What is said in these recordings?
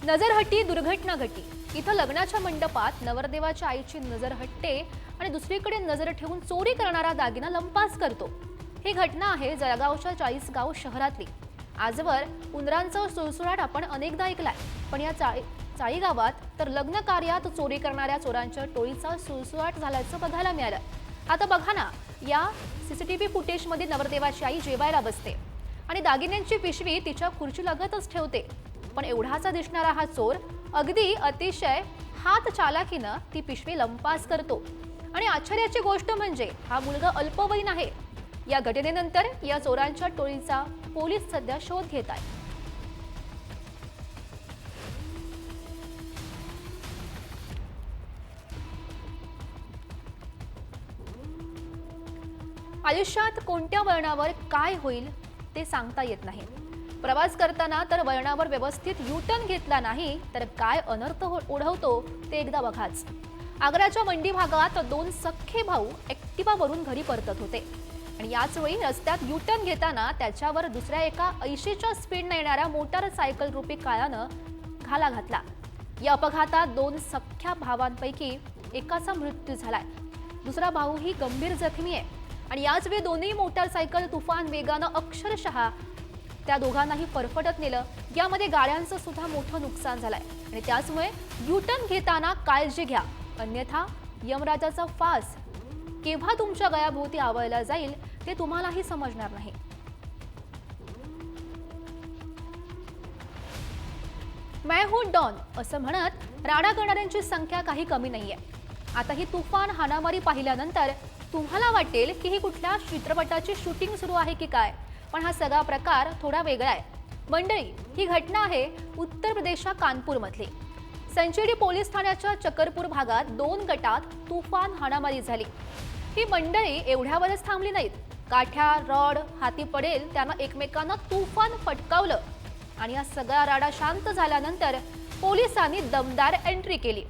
नजरहट्टी दुर्घटना घडली। इथं लग्नाच्या मंडपात नवरदेवाच्या आईची नजर हटते आणि दुसरीकडे नजर ठेवून चोरी करणारा दागिना लंपास करतो। ही घटना आहे जळगावच्या चाळीसगाव शहरातली। आजवर उंदरांचा सुळसुळाट आपण अनेकदा ऐकलाय, पण या चाळी गावात तर लग्न कार्यात चोरी करणाऱ्या चोरांच्या टोळीचा सुळसुळाट झाल्याचं बघायला मिळालं। आता बघा ना, या सीसीटीव्ही फुटेजमध्ये नवरदेवाची आई जेवायला बसते आणि दागिन्यांची पिशवी तिच्या खुर्चीलगतच ठेवते। पण एवढासा दिसणारा हा चोर अगदी अतिशय हात चालाखीनं ती पिशवी लंपास करतो। आणि आश्चर्याची गोष्ट म्हणजे हा मुलगा अल्पवयीन आहे। या घटनेनंतर या चोरांच्या टोळीचा पोलीस सध्या शोध घेत आहेत। आयुष्यात कोणत्या वळणावर काय होईल ते सांगता येत नाही। प्रवास करताना तर वळणावर व्यवस्थित यू-टर्न घेतला नाही तर काय अनर्थ ओढवतो ते एकदा बघाच। आग्र्याच्या मंडी भागात दोन सख्खे भाऊ ॲक्टिवावरून घरी परतत होते आणि याच वेळी रस्त्यात यू-टर्न घेताना त्याच्यावर दुसऱ्या एका 80च्या स्पीडने येणाऱ्या मोटारसायकल रूपी काळानं घाला घातला। या अपघातात दोन सख्ख्या भावांपैकी एकाचा मृत्यू झालाय, दुसरा भाऊही गंभीर जखमी आहे। आणि याच वेळी दोन्ही मोटारसायकल तुफान वेगानं अक्षरशः त्या दोघांनाही फरफटत नेलं। यामध्ये गाड्यांचं सुद्धा मोठं नुकसान झालंय आणि त्याचमुळे यू-टर्न घेताना काळजी घ्या, अन्यथा यमराजाचा फास केव्हा तुमच्या गळ्याभोवती आवळला जाईल ते तुम्हालाही समजणार नाही। मैं हूं डॉन असं म्हणत राडा करणाऱ्यांची संख्या काही कमी नाहीये। आता ही तुफान हाणामारी पाहिल्यानंतर तुम्हाला वाटेल की ही कुठल्या चित्रपटाची शूटिंग सुरू आहे की काय, पण हा सगळा प्रकार थोडा वेगळा आहे। मंडळी, ही घटना आहे उत्तर प्रदेशच्या कानपूरमधली। संचेडी पोलीस ठाण्याच्या चकरपूर भागात दोन गटात तुफान हाणामारी झाली। ही मंडळी एवढ्यावरच थांबली नाहीत, काठ्या रॉड हाती पडेल त्यांना एकमेकांना तुफान फटकावलं। आणि या सगळा राडा शांत झाल्यानंतर पोलिसांनी दमदार एंट्री केली,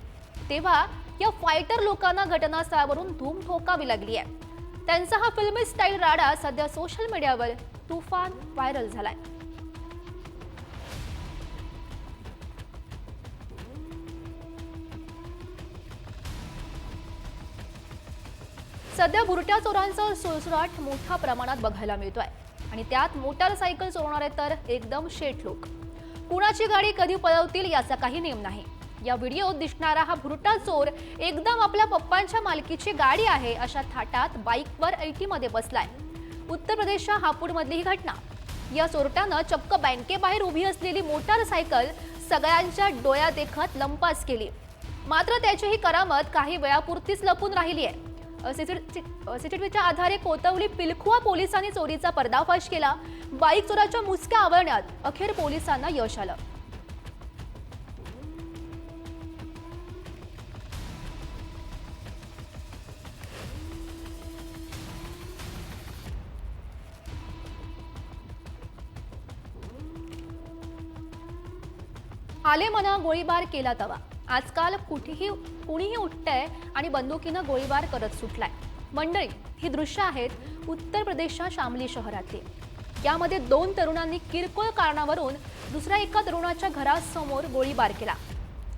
तेव्हा या फायटर लोकांना घटनास्थळावरून धूम ठोकावी लागली आहे। त्यांचा हा फिल्मी स्टाईल राडा सध्या सोशल मीडियावर तुफान व्हायरल झालाय। सध्या बुरट्या चोरांचा सुळसुळाट मोठ्या प्रमाणात बघायला मिळतोय आणि त्यात मोटारसायकल चोरणारे तर एकदम शेठ लोक। कुणाची गाडी कधी पळवतील याचा काही नेम नाही। या व्हिडिओत दिसणारा हा भुरटा चोर एकदम आपल्या पप्पांच्या मालकीची गाडी आहे अशा थाटात बाईकवर ऐटीमध्ये बसलाय। उत्तर प्रदेशच्या हापूरमधली ही घटना। या चोरट्यानं चक्क बँकेबाहेर उभी असलेली मोटारसायकल सगळ्यांच्या डोळ्या देखत लंपास केली। मात्र त्याची ही करामत काही वेळापुरतीच लपून राहिली आहे। सीसीटीव्हीच्या आधारे कोतवली पिलखुआ पोलिसांनी चोरीचा पर्दाफाश केला। बाईक चोराच्या मुसक्या आवळण्यात अखेर पोलिसांना यश आलं। आले मना गोळीबार केला तवा। आजकाल कुणीही उठतंय आणि बंदुकीनं गोळीबार करत सुटलाय। मंडळी, ही दृश्य आहेत उत्तर प्रदेशच्या शामली शहरातली। यामध्ये दोन तरुणांनी किरकोळ कारणावरून दुसऱ्या एका तरुणाच्या घरासमोर गोळीबार केला।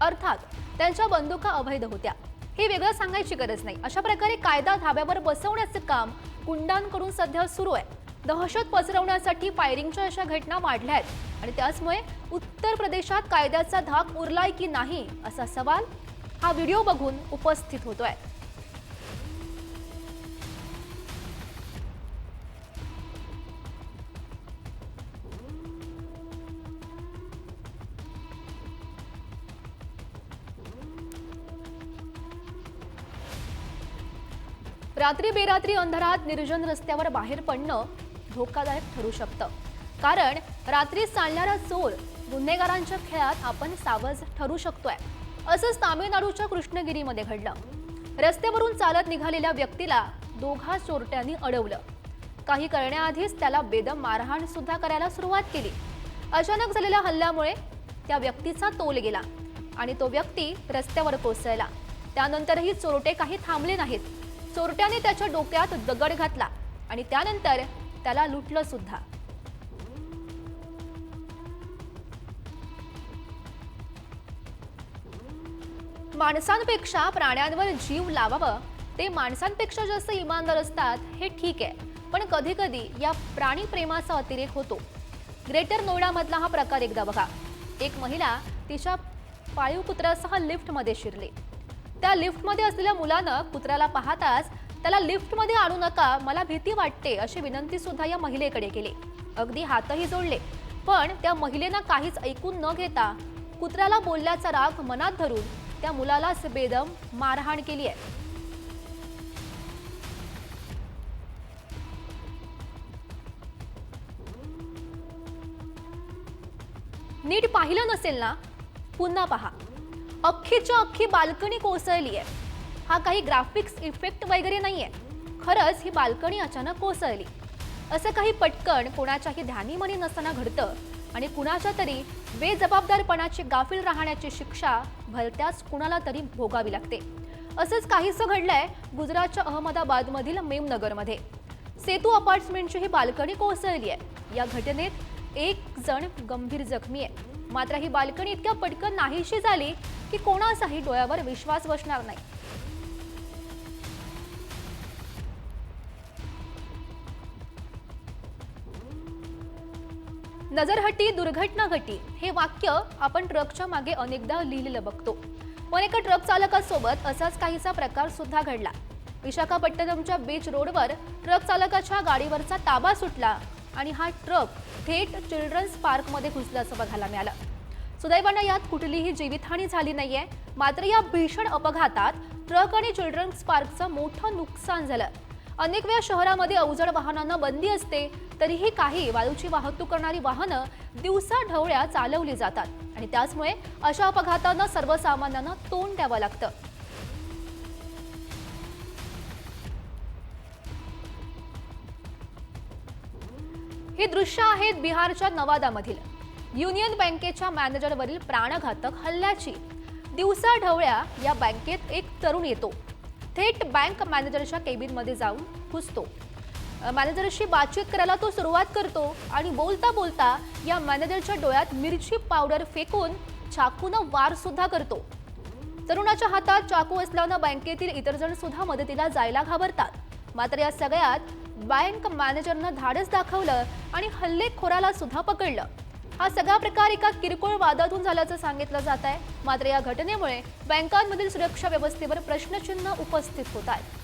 अर्थात त्यांच्या बंदुका अवैध होत्या, हे वेगळं सांगायची गरज नाही। अशा प्रकारे कायदा धाब्यावर बसवण्याचं काम गुंडांकडून सध्या सुरू आहे। दहशत पसरवण्यासाठी फायरिंगच्या अशा घटना वाढल्या आहेत आणि त्याचमुळे उत्तर प्रदेशात कायद्याचा धाक उरलाय की नाही असा सवाल हा व्हिडिओ बघून उपस्थित होतोय। रात्री बेरात्री अंधारात निर्जन रस्त्यावर बाहेर पडणं धोकादायक ठरू शकतं, कारण रात्री चालणारा चोर गुन्हेगारांच्या खेळात आपण सावध ठरू शकतोय। असंच तामिळनाडूच्या कृष्णगिरीमध्ये घडलं। रस्त्यावरून चालत निघालेल्या व्यक्तीला दोघा चोरट्यांनी अडवलं। काही करण्याआधीच त्याला बेदम मारहाण सुद्धा करायला सुरुवात केली। अचानक झालेल्या हल्ल्यामुळे त्या व्यक्तीचा तोल गेला आणि तो व्यक्ती रस्त्यावर कोसळला। त्यानंतरही चोरटे काही थांबले नाहीत। चोरट्याने त्याच्या डोक्यात दगड घातला आणि त्यानंतर त्याला लुटलं सुद्धा। माणसांपेक्षा प्राण्यांवर जीव लावावं ते माणसांपेक्षा जास्त इमानदार असतात हे ठीक आहे, पण कधी कधी या प्राणी प्रेमाचा अतिरेक होतो. ग्रेटर नोएडामधला हा प्रकार एकदा बघा. एक महिला तिच्या पाळीव कुत्र्यासह लिफ्टमध्ये शिरली. त्या लिफ्टमध्ये असलेल्या मुलानं कुत्र्याला पाहताच त्याला लिफ्टमध्ये आणू नका, मला भीती वाटते अशी विनंती सुद्धा या महिलेकडे केली. अगदी हातही जोडले, पण त्या महिलेनं काहीच ऐकून न घेता कुत्र्याला बोलल्याचा राग मनात धरून त्या मुलाला बेदम मारहाण केली आहे. नीट पाहिलं नसेल ना, पुन्हा पहा. अख्खीच्या अख्खी बाल्कनी कोसळली आहे. हा काही ग्राफिक्स इफेक्ट वगैरे नाहीये, खरंच ही बाल्कनी अचानक कोसळली. असं काही पटकन कोणाच्याही ध्यानीमनी नसताना घडतं आणि कुणाच्या तरी बेजबाबदारपणाची गाफील राहण्याची शिक्षा भलत्याच कुणाला तरी भोगावी लागते. असंच काहीसं घडलंय गुजरातच्या अहमदाबादमधील मेमनगरमध्ये. सेतू अपार्टमेंटची ही बाल्कनी कोसळली आहे. या घटनेत एक जण गंभीर जखमी आहे. मात्र ही बाल्कनी इतक्या पटकन नाहीशी झाली की कोणाचाही डोळ्यावर विश्वास बसणार नाही. नजरहटी दुर्घटना घटी हे वाक्य आपण ट्रकच्या मागे अनेकदा लिहिलेलं बघतो. पण एका ट्रक चालकासोबत असाच काहीसा प्रकार सुद्धा घडला. विशाखापट्टणमच्या बीच रोडवर ट्रक चालकाच्या गाडीवरचा ताबा सुटला आणि हा ट्रक थेट चिल्ड्रन्स पार्कमध्ये घुसल्याचं बघायला मिळालं. सुदैवानं यात कुठलीही जीवितहानी झाली नाहीये. मात्र या भीषण अपघातात ट्रक आणि चिल्ड्रन्स पार्कचं मोठं नुकसान झालं. अनेक वेळा शहरामध्ये अवजड वाहनांना बंदी असते, तरीही काही वाळूची वाहतूक करणारी वाहनं दिवसा ढवळ्या चालवली जातात आणि त्याचमुळे अशा अपघातांना सर्वसामान्यांना तोंड द्यावं लागतं. हे दृश्य आहेत बिहारच्या नवादामधील युनियन बँकेच्या मॅनेजरवरील प्राणघातक हल्ल्याची. दिवसा ढवळ्या या बँकेत एक तरुण येतो. थेट बँक मॅनेजरच्या केबिनमध्ये जाऊन घुसतो. मॅनेजरशी बातचीत करायला तो सुरुवात करतो आणि बोलता बोलता या मॅनेजरच्या डोळ्यात मिरची पावडर फेकून चाकूनं वार सुद्धा करतो. तरुणाच्या हातात चाकू असल्यानं बँकेतील इतर जण सुद्धा मदतीला जायला घाबरतात. मात्र या सगळ्यात बँक मॅनेजरनं धाडस दाखवलं आणि हल्लेखोराला सुद्धा पकडलं. हा सगळा प्रकार एका किरकोळ वादातून झाल्याचं सांगितलं जात आहे. मात्र या घटनेमुळे बँकांमधील सुरक्षा व्यवस्थेवर प्रश्नचिन्ह उपस्थित होत आहे.